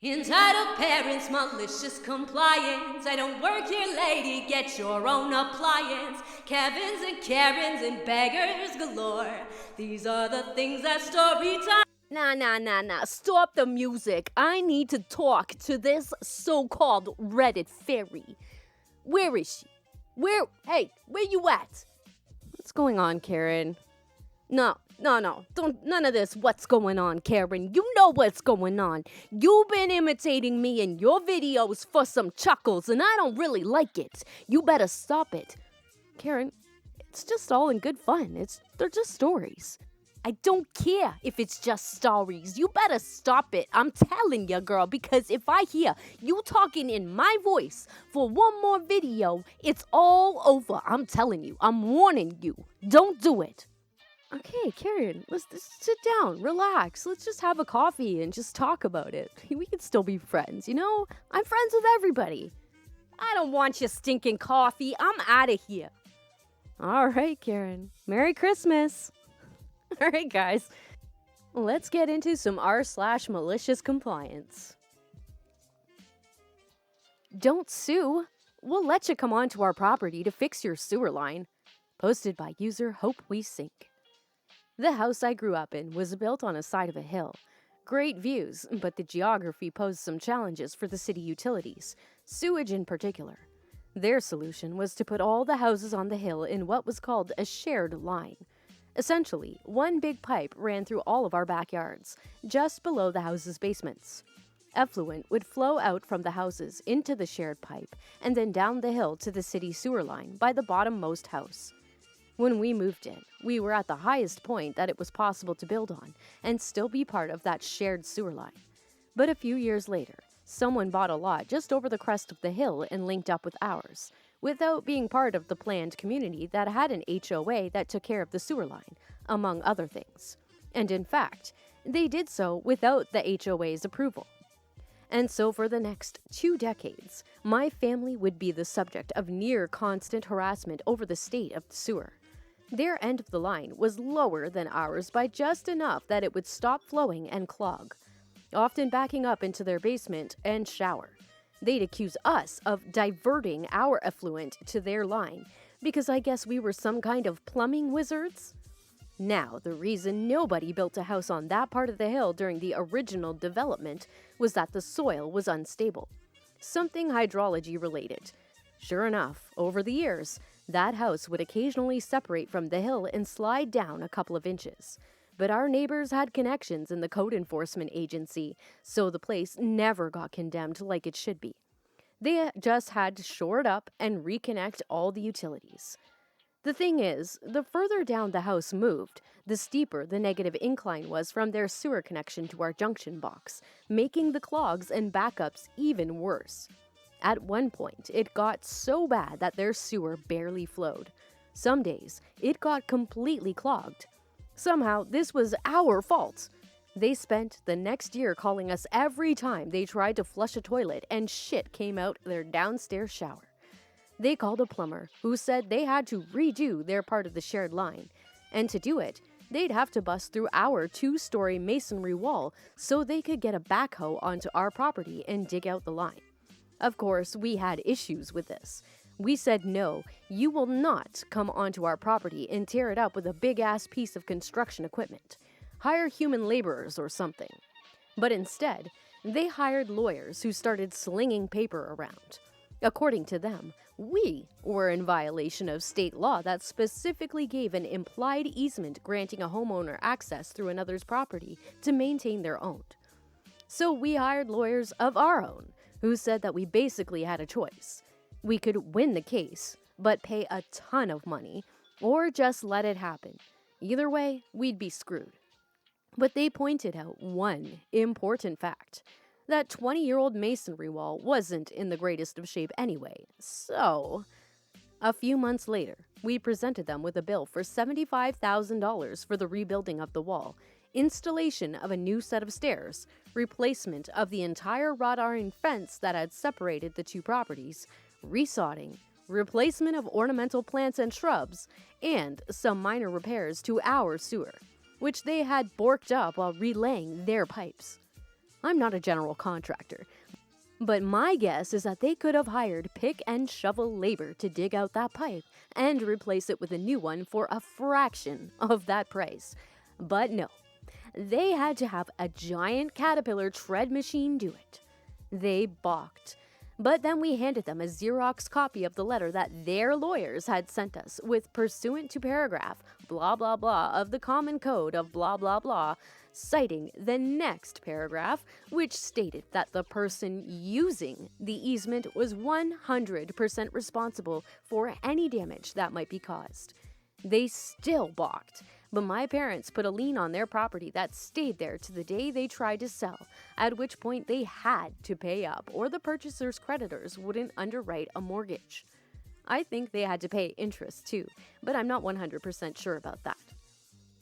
Entitled parents, malicious compliance. I don't work here, lady, get your own appliance. Kevins and Karens and beggars galore. These are the things that story time. Nah. Stop the music. I need to talk to this so-called Reddit fairy. Where is she? Hey, where you at? What's going on, Karen? No. Don't, none of this. What's going on, Karen? You know what's going on. You've been imitating me in your videos for some chuckles, and I don't really like it. You better stop it. Karen, it's just all in good fun. They're just stories. I don't care if it's just stories. You better stop it. I'm telling you, girl, because if I hear you talking in my voice for one more video, it's all over. I'm telling you. I'm warning you. Don't do it. Okay, Karen, let's sit down, relax. Let's just have a coffee and just talk about it. We can still be friends, you know? I'm friends with everybody. I don't want your stinking coffee. I'm out of here. All right, Karen. Merry Christmas. All right, guys. Let's get into some r/malicious compliance. Don't sue. We'll let you come onto our property to fix your sewer line. Posted by user Hope We Sink. The house I grew up in was built on a side of a hill. Great views, but the geography posed some challenges for the city utilities, sewage in particular. Their solution was to put all the houses on the hill in what was called a shared line. Essentially, one big pipe ran through all of our backyards, just below the houses' basements. Effluent would flow out from the houses into the shared pipe and then down the hill to the city sewer line by the bottommost house. When we moved in, we were at the highest point that it was possible to build on and still be part of that shared sewer line. But a few years later, someone bought a lot just over the crest of the hill and linked up with ours, without being part of the planned community that had an HOA that took care of the sewer line, among other things. And in fact, they did so without the HOA's approval. And so for the next 2 decades, my family would be the subject of near constant harassment over the state of the sewer. Their end of the line was lower than ours by just enough that it would stop flowing and clog, often backing up into their basement and shower. They'd accuse us of diverting our effluent to their line because I guess we were some kind of plumbing wizards. Now, the reason nobody built a house on that part of the hill during the original development was that the soil was unstable, something hydrology related. Sure enough, over the years, that house would occasionally separate from the hill and slide down a couple of inches. But our neighbors had connections in the code enforcement agency, so the place never got condemned like it should be. They just had to shore it up and reconnect all the utilities. The thing is, the further down the house moved, the steeper the negative incline was from their sewer connection to our junction box, making the clogs and backups even worse. At one point, it got so bad that their sewer barely flowed. Some days, it got completely clogged. Somehow, this was our fault. They spent the next year calling us every time they tried to flush a toilet and shit came out their downstairs shower. They called a plumber who said they had to redo their part of the shared line, and to do it, they'd have to bust through our 2-story masonry wall so they could get a backhoe onto our property and dig out the line. Of course, we had issues with this. We said, no, you will not come onto our property and tear it up with a big-ass piece of construction equipment. Hire human laborers or something. But instead, they hired lawyers who started slinging paper around. According to them, we were in violation of state law that specifically gave an implied easement granting a homeowner access through another's property to maintain their own. So we hired lawyers of our own, who said that we basically had a choice. We could win the case, but pay a ton of money, or just let it happen. Either way, we'd be screwed. But they pointed out one important fact. That 20-year-old masonry wall wasn't in the greatest of shape anyway, so... A few months later, we presented them with a bill for $75,000 for the rebuilding of the wall, installation of a new set of stairs, replacement of the entire wrought iron fence that had separated the 2 properties, resodding, replacement of ornamental plants and shrubs, and some minor repairs to our sewer, which they had borked up while relaying their pipes. I'm not a general contractor, but my guess is that they could have hired pick and shovel labor to dig out that pipe and replace it with a new one for a fraction of that price. But no, they had to have a giant Caterpillar tread machine do it. They balked. But then we handed them a Xerox copy of the letter that their lawyers had sent us with pursuant to paragraph blah blah blah of the Common Code of blah blah blah, citing the next paragraph, which stated that the person using the easement was 100% responsible for any damage that might be caused. They still balked, but my parents put a lien on their property that stayed there to the day they tried to sell, at which point they had to pay up or the purchaser's creditors wouldn't underwrite a mortgage. I think they had to pay interest too, but I'm not 100% sure about that.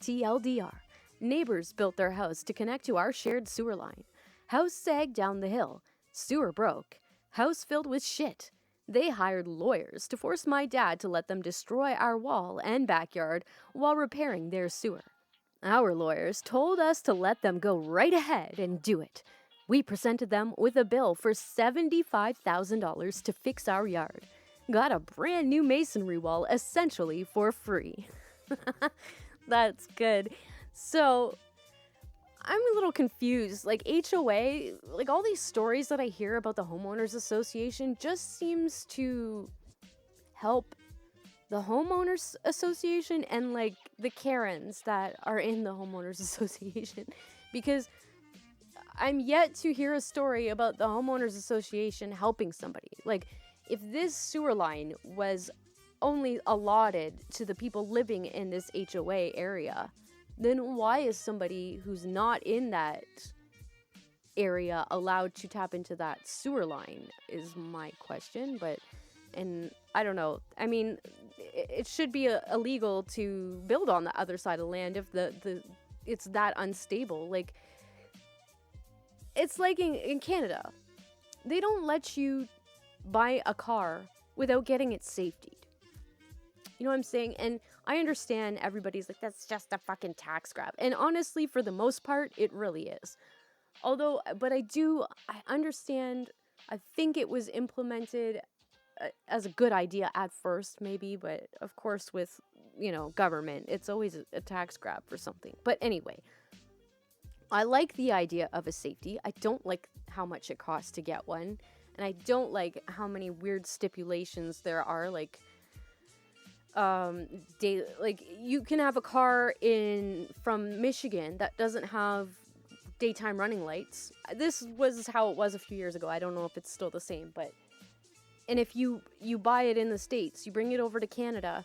TLDR, neighbors built their house to connect to our shared sewer line. House sagged down the hill, sewer broke, house filled with shit. They hired lawyers to force my dad to let them destroy our wall and backyard while repairing their sewer. Our lawyers told us to let them go right ahead and do it. We presented them with a bill for $75,000 to fix our yard. Got a brand new masonry wall essentially for free. That's good. So, I'm a little confused. Like, HOA, like, all these stories that I hear about the homeowners association just seems to help the homeowners association and, like, the Karens that are in the homeowners association. Because I'm yet to hear a story about the homeowners association helping somebody. Like, if this sewer line was only allotted to the people living in this HOA area, then why is somebody who's not in that area allowed to tap into that sewer line is my question. And I don't know. I mean, it should be illegal to build on the other side of the land if it's that unstable. Like, it's like in Canada. They don't let you buy a car without getting it safetied. You know what I'm saying? And I understand everybody's like, that's just a fucking tax grab. And honestly, for the most part, it really is. But I understand, I think it was implemented as a good idea at first, maybe. But of course, with, government, it's always a tax grab for something. But anyway, I like the idea of a safety. I don't like how much it costs to get one. And I don't like how many weird stipulations there are, like, you can have a car from Michigan that doesn't have daytime running lights. This was how it was a few years ago. I don't know if it's still the same, and if you buy it in the States, you bring it over to Canada,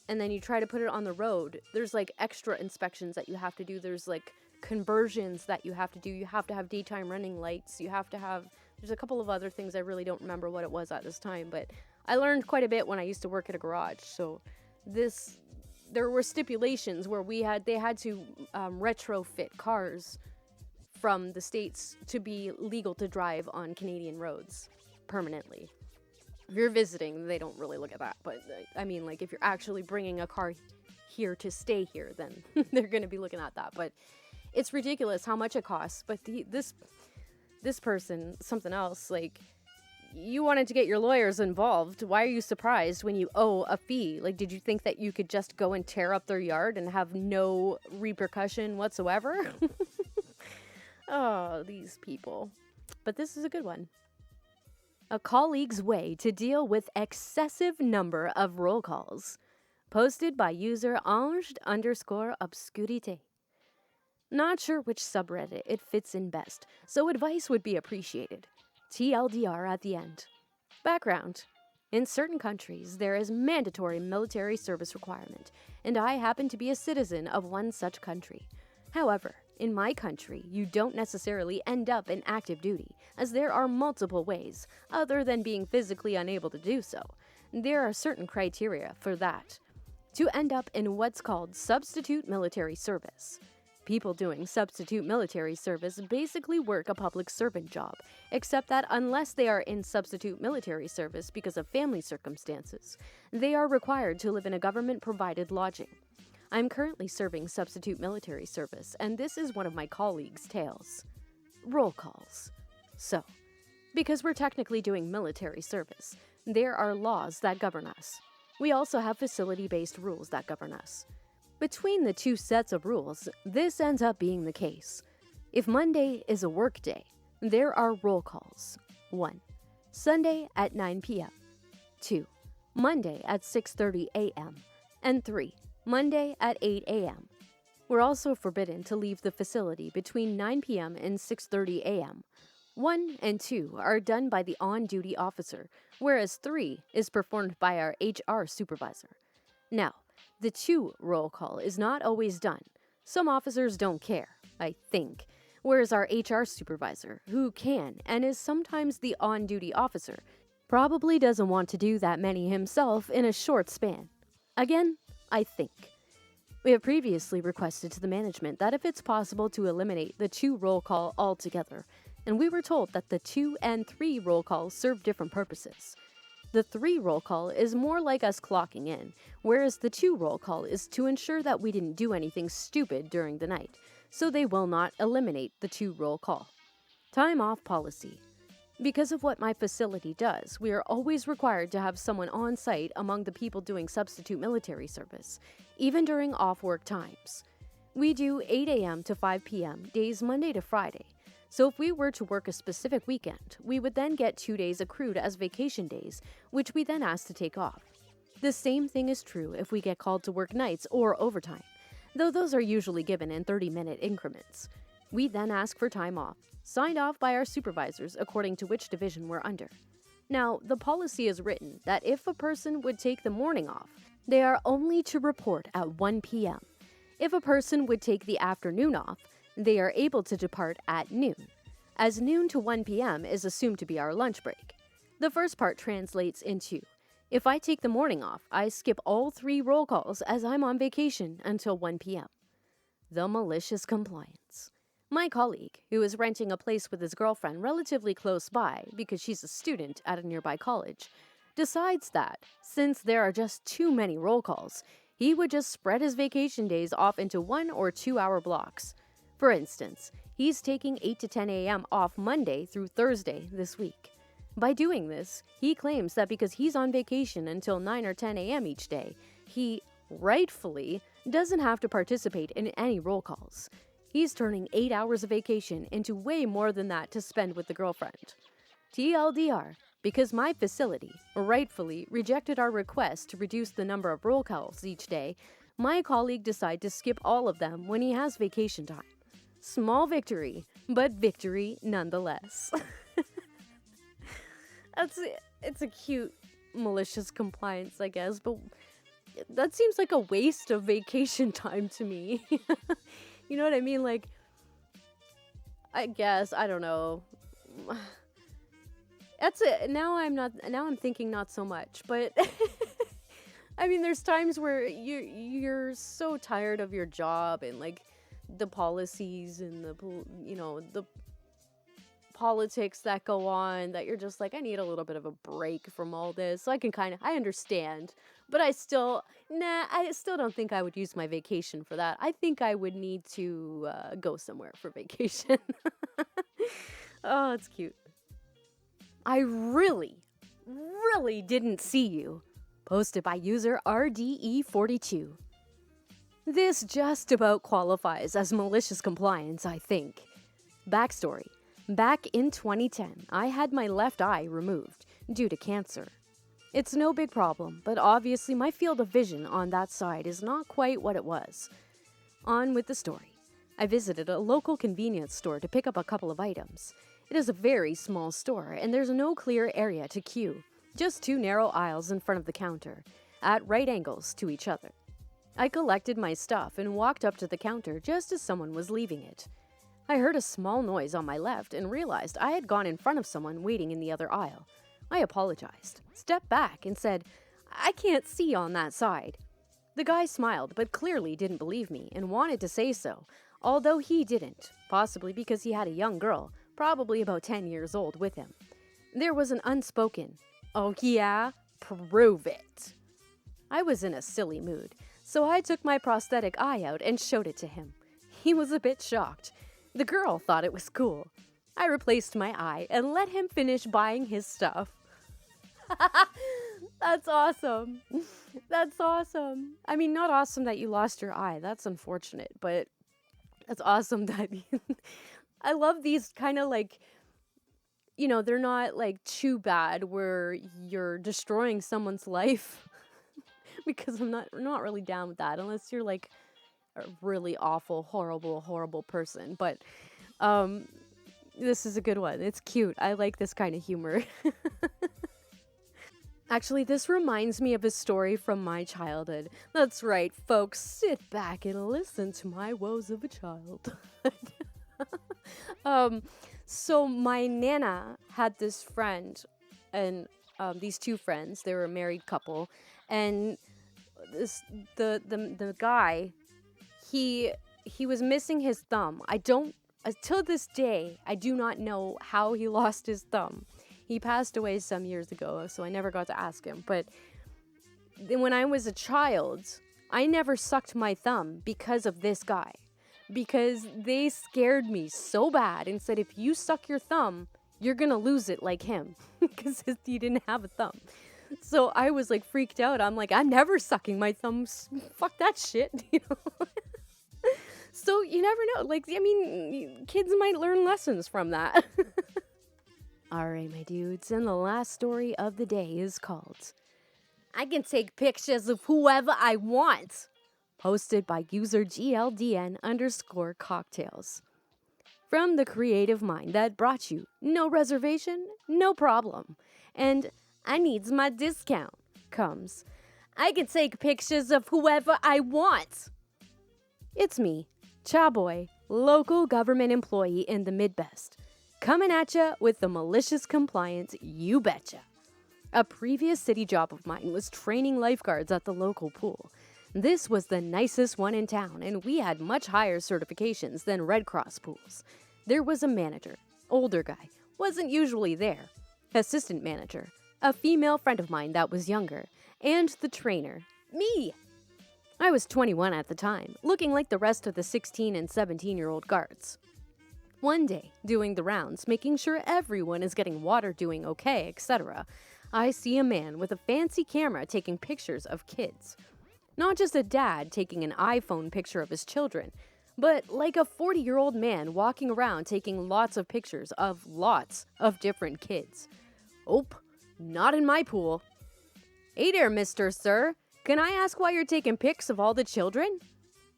and then you try to put it on the road, there's like extra inspections that you have to do. There's like conversions that you have to do. You have to have daytime running lights. There's a couple of other things I really don't remember what it was at this time, but I learned quite a bit when I used to work at a garage. So there were stipulations where they had to retrofit cars from the States to be legal to drive on Canadian roads permanently. If you're visiting, they don't really look at that. But I mean, like, if you're actually bringing a car here to stay here, then they're going to be looking at that. But it's ridiculous how much it costs. But this person, something else, like, you wanted to get your lawyers involved. Why are you surprised when you owe a fee? Like, did you think that you could just go and tear up their yard and have no repercussion whatsoever? Oh, these people. But this is a good one. A colleague's way to deal with excessive number of roll calls. Posted by user Ange_obscurité. Not sure which subreddit it fits in best, so advice would be appreciated. TLDR at the end. Background. In certain countries, there is mandatory military service requirement, and I happen to be a citizen of one such country. However, in my country, you don't necessarily end up in active duty, as there are multiple ways, other than being physically unable to do so. There are certain criteria for that. To end up in what's called substitute military service. People doing substitute military service basically work a public servant job, except that unless they are in substitute military service because of family circumstances, they are required to live in a government-provided lodging. I'm currently serving substitute military service, and this is one of my colleagues' tales. roll calls. So, because we're technically doing military service, there are laws that govern us. We also have facility-based rules that govern us. Between the two sets of rules, this ends up being the case. If Monday is a work day, there are roll calls. 1. Sunday at 9 p.m. 2. Monday at 6:30 a.m. And 3. Monday at 8 a.m. We're also forbidden to leave the facility between 9 p.m. and 6:30 a.m. 1 and 2 are done by the on-duty officer, whereas 3 is performed by our HR supervisor. Now, the 2 roll call is not always done. Some officers don't care, I think, whereas our HR supervisor, who can and is sometimes the on-duty officer, probably doesn't want to do that many himself in a short span. Again, I think. We have previously requested to the management that if it's possible to eliminate the 2 roll call altogether, and we were told that the 2 and 3 roll calls serve different purposes. The 3 roll call is more like us clocking in, whereas the 2 roll call is to ensure that we didn't do anything stupid during the night, so they will not eliminate the 2 roll call. Time off policy. Because of what my facility does, we are always required to have someone on site among the people doing substitute military service, even during off-work times. We do 8 a.m. to 5 p.m. days Monday to Friday, so if we were to work a specific weekend, we would then get 2 days accrued as vacation days, which we then ask to take off. The same thing is true if we get called to work nights or overtime, though those are usually given in 30-minute increments. We then ask for time off, signed off by our supervisors according to which division we're under. Now, the policy is written that if a person would take the morning off, they are only to report at 1 p.m. If a person would take the afternoon off, they are able to depart at noon, as noon to 1 p.m. is assumed to be our lunch break. The first part translates into, if I take the morning off, I skip all 3 roll calls as I'm on vacation until 1 p.m. The malicious compliance. My colleague, who is renting a place with his girlfriend relatively close by because she's a student at a nearby college, decides that, since there are just too many roll calls, he would just spread his vacation days off into 1 or 2 hour blocks. For instance, he's taking 8 to 10 a.m. off Monday through Thursday this week. By doing this, he claims that because he's on vacation until 9 or 10 a.m. each day, he, rightfully, doesn't have to participate in any roll calls. He's turning 8 hours of vacation into way more than that to spend with the girlfriend. TLDR, because my facility rightfully rejected our request to reduce the number of roll calls each day, my colleague decided to skip all of them when he has vacation time. Small victory, but victory nonetheless. It's a cute malicious compliance, I guess, but that seems like a waste of vacation time to me. You know what I mean? Like, I guess, I don't know. That's it. Now I'm thinking not so much, but I mean, there's times where you're so tired of your job and like the policies and the politics that go on that you're just like, I need a little bit of a break from all this. So I understand, but I still don't think I would use my vacation for that. I think I would need to go somewhere for vacation. Oh, it's cute. I really didn't see you. Posted by user RDE42. This just about qualifies as malicious compliance, I think. Backstory. Back in 2010, I had my left eye removed due to cancer. It's no big problem, but obviously my field of vision on that side is not quite what it was. On with the story. I visited a local convenience store to pick up a couple of items. It is a very small store, and there's no clear area to queue, just 2 narrow aisles in front of the counter, at right angles to each other. I collected my stuff and walked up to the counter just as someone was leaving it. I heard a small noise on my left and realized I had gone in front of someone waiting in the other aisle. I apologized, stepped back, and said, "I can't see on that side." The guy smiled, but clearly didn't believe me and wanted to say so, although he didn't, possibly because he had a young girl, probably about 10 years old, with him. There was an unspoken, "Oh yeah? Prove it." I was in a silly mood, so I took my prosthetic eye out and showed it to him. He was a bit shocked. The girl thought it was cool. I replaced my eye and let him finish buying his stuff. That's awesome. That's awesome. I mean, not awesome that you lost your eye. That's unfortunate, but it's awesome that I love these kind of like, they're not like too bad where you're destroying someone's life because I'm not really down with that unless you're like a really awful, horrible person. But this is a good one. It's cute. I like this kind of humor. Actually, this reminds me of a story from my childhood. That's right, folks. Sit back and listen to my woes of a child. So my Nana had this friend, and these two friends. They were a married couple, and the guy, he was missing his thumb. Till this day, I do not know how he lost his thumb. He passed away some years ago, so I never got to ask him. But when I was a child, I never sucked my thumb because of this guy. Because they scared me so bad and said, if you suck your thumb, you're gonna lose it like him. Because he didn't have a thumb. So I was like freaked out. I'm like, I'm never sucking my thumbs. Fuck that shit, So you never know. Like, I mean, kids might learn lessons from that. Alright, my dudes, and the last story of the day is called I Can Take Pictures of Whoever I Want, posted by user GLDN_cocktails. From the creative mind that brought you no reservation, no problem, and I needs my discount comes I can take pictures of whoever I want. It's me, Chaboy, local government employee in the Midwest, coming at ya with the malicious compliance, you betcha. A previous city job of mine was training lifeguards at the local pool. This was the nicest one in town, and we had much higher certifications than Red Cross pools. There was a manager, older guy, wasn't usually there, assistant manager, a female friend of mine that was younger, and the trainer, me. I was 21 at the time, looking like the rest of the 16 and 17-year-old guards. One day, doing the rounds, making sure everyone is getting water, doing okay, etc., I see a man with a fancy camera taking pictures of kids. Not just a dad taking an iPhone picture of his children, but like a 40-year-old man walking around taking lots of pictures of lots of different kids. Oh, not in my pool. Hey there, Mr. Sir. Can I ask why you're taking pics of all the children?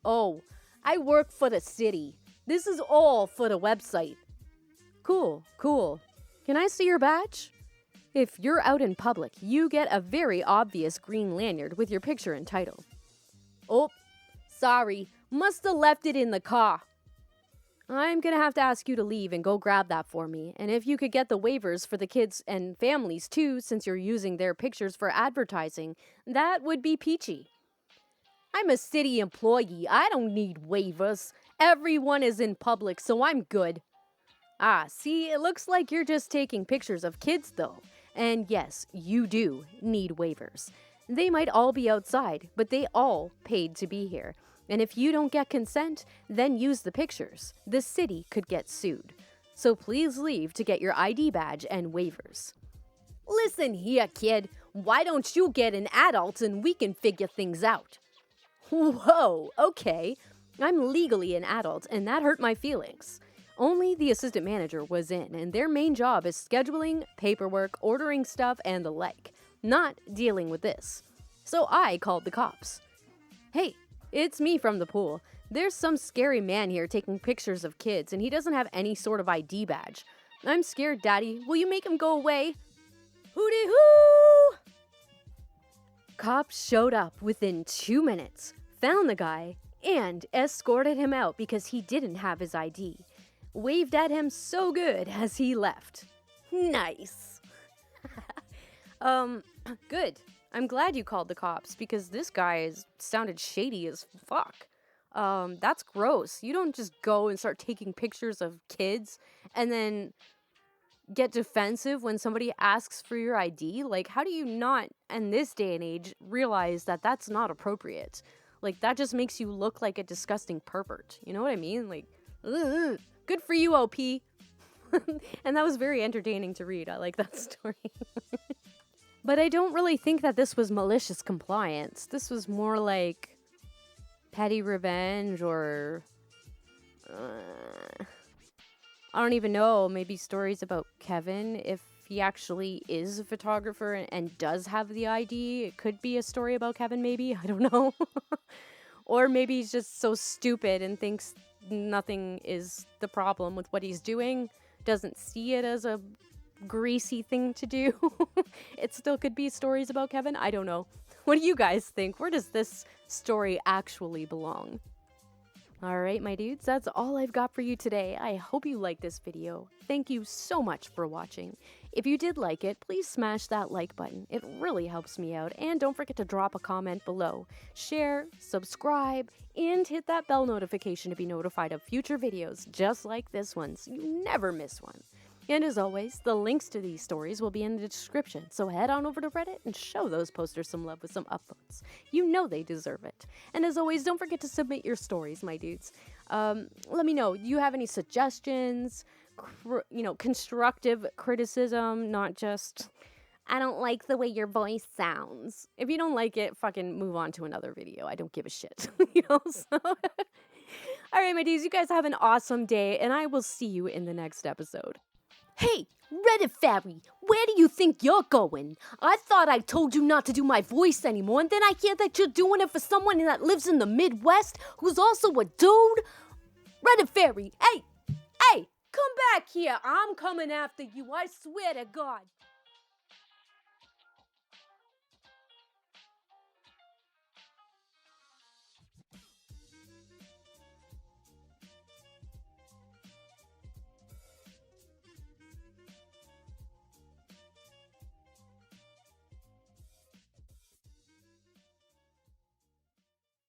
Oh, I work for the city. This is all for the website. Cool. Can I see your badge? If you're out in public, you get a very obvious green lanyard with your picture and title. Oh, sorry. Must have left it in the car. I'm gonna have to ask you to leave and go grab that for me. And if you could get the waivers for the kids and families too, since you're using their pictures for advertising, that would be peachy. I'm a city employee. I don't need waivers. Everyone is in public, so I'm good. Ah, see, it looks like you're just taking pictures of kids, though. And yes, you do need waivers. They might all be outside, but they all paid to be here. And if you don't get consent, then use the pictures. The city could get sued. So please leave to get your ID badge and waivers. Listen here, kid. Why don't you get an adult and we can figure things out? Whoa, okay. I'm legally an adult, and that hurt my feelings. Only the assistant manager was in, and their main job is scheduling, paperwork, ordering stuff, and the like, not dealing with this. So I called the cops. Hey, it's me from the pool. There's some scary man here taking pictures of kids, and he doesn't have any sort of ID badge. I'm scared, Daddy. Will you make him go away? Hooty-hoo! Cops showed up within 2 minutes, found the guy, and escorted him out because he didn't have his ID. Waved at him so good as he left. Nice. Good. I'm glad you called the cops because this guy sounded shady as fuck. That's gross. You don't just go and start taking pictures of kids and then get defensive when somebody asks for your ID. Like, how do you not, in this day and age, realize that that's not appropriate? Like, that just makes you look like a disgusting pervert. You know what I mean? Like, ugh. Good for you, OP. And that was very entertaining to read. I like that story. But I don't really think that this was malicious compliance. This was more like petty revenge or... I don't even know. Maybe stories about Kevin. If he actually is a photographer and does have the ID, it could be a story about Kevin, maybe. I don't know. Or maybe he's just so stupid and thinks nothing is the problem with what he's doing. Doesn't see it as a greasy thing to do. It still could be stories about Kevin. I don't know. What do you guys think? Where does this story actually belong? Alright, my dudes, that's all I've got for you today. I hope you liked this video. Thank you so much for watching. If you did like it, please smash that like button. It really helps me out. And don't forget to drop a comment below. Share, subscribe, and hit that bell notification to be notified of future videos just like this one, so you never miss one. And as always, the links to these stories will be in the description, so head on over to Reddit and show those posters some love with some upvotes. You know they deserve it. And as always, don't forget to submit your stories, my dudes. Let me know, do you have any suggestions, constructive criticism, not just, I don't like the way your voice sounds. If you don't like it, fucking move on to another video. I don't give a shit, so... Alright, my dudes, you guys have an awesome day, and I will see you in the next episode. Hey, Reddit Fairy, where do you think you're going? I thought I told you not to do my voice anymore, and then I hear that you're doing it for someone that lives in the Midwest who's also a dude? Reddit Fairy, hey, come back here. I'm coming after you, I swear to God.